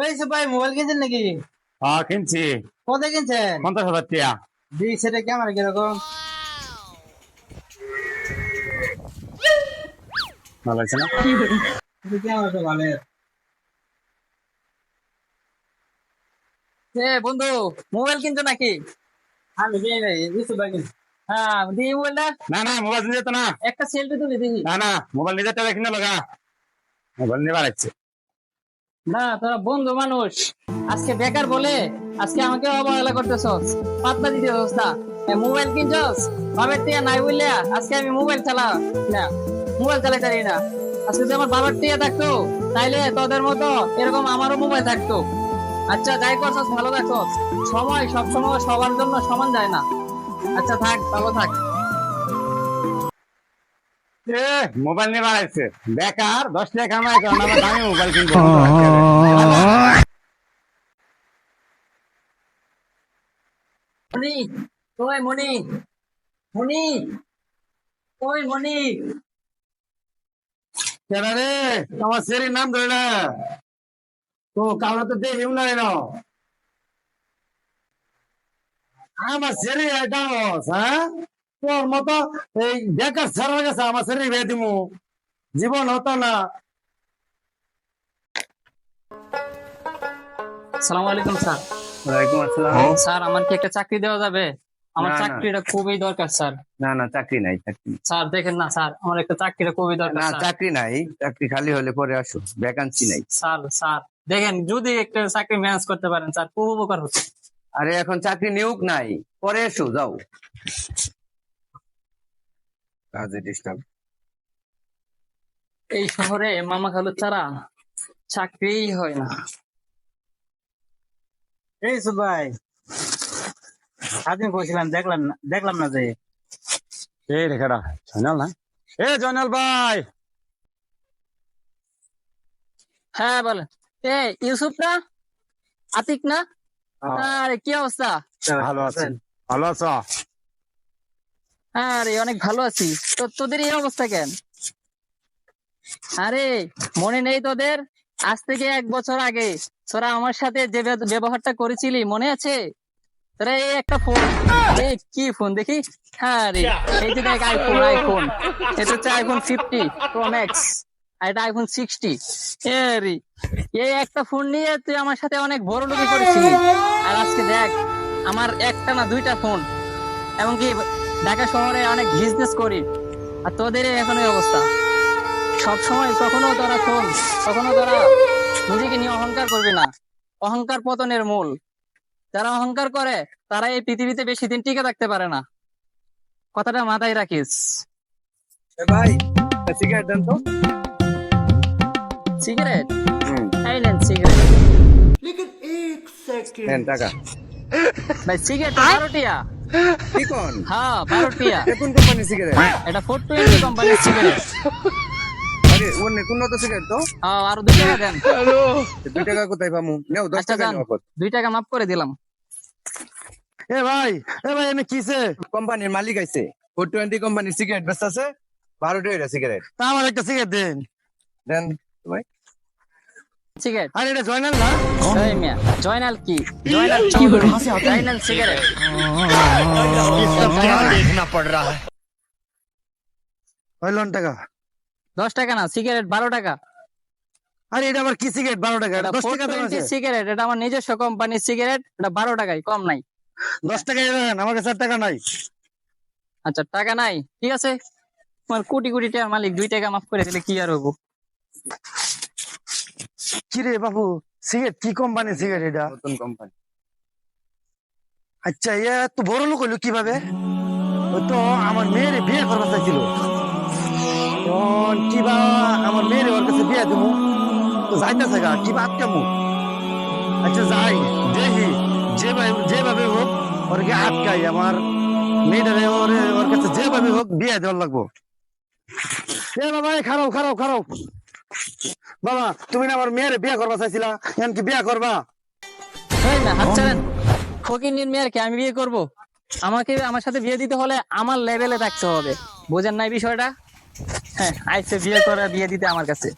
এই ভাই মোবাইল কিনছেন নাকি? হ্যাঁ কিনছি। কোথায় কিনছেন? 50,000 টাকা। সেটা ক্যামেরা কিরকম? ভালো আছে না? ক্যামেরা তো ভালো। বন্ধু, মোবাইল কিনছো নাকি? আমি দিই নাই, ইউসুফ ভাই কিনছে। হ্যাঁ দিই মোবাইলটা। না না মোবাইল নিয়ে যেত না। একটা সেলফি তুলে দিই। না না মোবাইল নিয়ে যেতে দেখি না লগা। মোবাইল নিয়ে বাড়াচ্ছে। না তোরা বন্ধু মানুষ, আজকে বেকার বলে আজকে আমাকে অবহেলা করতেছস, পাত্তা দিতেছস না। মোবাইল কিনছস বাবার টিয়া নাই বললিয়া আজকে আমি মোবাইল চালা না, মোবাইল চালাতে পারি না। আজকে যদি আমার বাবার টিয়া থাকতো তাইলে তোদের মতো এরকম আমারও মোবাইল থাকতো। আচ্ছা যাই করছস ভালো থাকছস, সময় সব সময় সবার জন্য সমান যায় না। আচ্ছা থাক, ভালো থাক। মোবাইল নিয়ে বাড়াচ্ছে বেকার 10 টাকা কামাই কারণ আমার দামি মোবাইল কিনবো। মনি, ওই মনি, মনি, ওই মনি। কেন রে আমার সেরির নাম ধরে না তো কালো তো দেখিও না এনো আমার সেরি এটা হ্যাঁ তোর মতো এই বেকার ছাড়া গেছে আমার সেরি বিয়ে দিমু জীবন হতো না। আসসালামু আলাইকুম স্যার। ওয়ালাইকুম আসসালাম। স্যার আমার কি একটা চাকরি দেওয়া যাবে? আমার না, না। চাকরিটা খুবই দরকার স্যার। না না চাকরি নাই চাকরি স্যার দেখেন না স্যার, আমার একটা চাকরিটা খুবই দরকার না স্যার। চাকরি নাই চাকরি খালি হলে পরে আসো ভ্যাকান্সি নাই। স্যার স্যার দেখেন যদি একটা চাকরি ম্যানেজ করতে পারেন স্যার খুব উপকার হচ্ছে। আরে এখন চাকরি নিয়োগ নাই পরে এসো যাও কাজে ডিস্টার্ব। এই শহরে মামা খালু ছাড়া চাকরিই হয় না। এই ভাই স্বাধীন বলছিলাম, দেখলাম না যে। এই রেখাটা জয়নাল না জয়নাল ভাই। হ্যাঁ বলেন। ইউসুফ না, আতিক না? আরে কি অবস্থা? ভালো আছেন? ভালো আছো? হ্যাঁ রে অনেক ভালো আছি। তো তোদের এই অবস্থা কেন? আরে মনে নেই তোদের? আজ থেকে 1 বছর আগে তোরা আমার সাথে যে ব্যবহারটা করেছিলি মনে আছে? তোরা এই একটা ফোন, এই কি ফোন দেখি? হ্যাঁ রে এই যে দেখ আইফোন, এটা হচ্ছে আইফোন 50 প্রো ম্যাক্স, আর এটা আইফোন 60। রে এই একটা ফোন নিয়ে তুই আমার সাথে অনেক বড় লোকি করেছিলি, আর আজকে দেখ আমার একটা না 2টা ফোন, এমনকি ঢাকা শহরে অনেক বিজনেস করি, আর তোদের এখন এই অবস্থা। সব সময় কখনো তোরা শোন, কখনো তোরা নিজেকে নিয়ে অহংকার করবি না। অহংকার পতনের মূল। যারা অহংকার করে তারা এই পৃথিবীতে বেশি দিন টিকে থাকতে পারে না। কথাটা মাথায় রাখিস। ভাই সিগারেট দেন তো। সিগারেট? এই নেন সিগারেট। দেন টাকা। ভাই সিগারেট 12 টিয়া। কি কোন? হ্যাঁ 12 টিয়া। কোন কোম্পানি সিগারেট? এটা 420 কোম্পানির সিগারেট। আরে ওনে কোন তো সিগারেট তো? হ্যাঁ আরো 2 টাকা দেন। 2 টাকা কোথায় পামু? নাও 10 আচ্ছা টাকা দেন, নাও কত? 2 টাকা মাফ করে দিলাম। ভাই এনে কিসে? কোম্পানির মালিক আইছে 420 কোম্পানির সিগারেট বেচতাছে 12 টাকা সিগারেট। তা আমার একটা সিগারেট দেন। দেন ভাই। সিগারেট? আরে এটা জয়নাল না? এই মিয়া জয়নাল কি? জয়নাল কি? জয়নাল সিগারেট। देखना पड़ रहा है। ওই লোন টাকা 10 টাকা না, সিগারেট 12 টাকা। আরে এটা আবার কি সিগারেট 12 টাকা? এটা 10 টাকা দাম আছে। সিগারেট, এটা আমার নিজস্ব কোম্পানির সিগারেট, এটা 12 টাকায়, কম নাই। 10 টাকা দেন, আমার কাছে 4 টাকা নাই। আচ্ছা টাকা নাই, ঠিক আছে। তোমার কোটি কোটি টাকার মালিক, 2 টাকা মাফ করে দিলে কি আর হবো। কি রে বাবু সিগারেট কি কোম্পানি সিগারেট এটা? নতুন কোম্পানি। আচ্ছা এ এত বড় লোক হলো কিভাবে? ও তো আমার মেয়ের বিয়ে করতে চাইছিল, কিবা আমার মেয়ের ওর কাছে বিয়ে দেবো তো যাইতেছে গা কিবা আটকামু। আচ্ছা যাই দেখি যেভাবে হোক ওরকে আটকাই, আমার মেয়েটারে ওর কাছে যেভাবে হোক বিয়ে দেওয়ার লাগবো। এ বাবা খারাপ খারাপ খারাপ বাবা, তুমি না আমার মেয়ের বিয়ে করবা চাইছিলা, এখন কি বিয়ে করবা? এই না হাত ছাড়েন। ফকিন্নির মেয়েরকে আমি বিয়ে করব? আমাকে আমার সাথে বিয়ে দিতে হলে আমার লেভেলে থাকতে হবে, বোঝেন নাই বিষয়টা? হ্যাঁ আইসে বিয়ে করে বিয়ে দিতে আমার কাছে।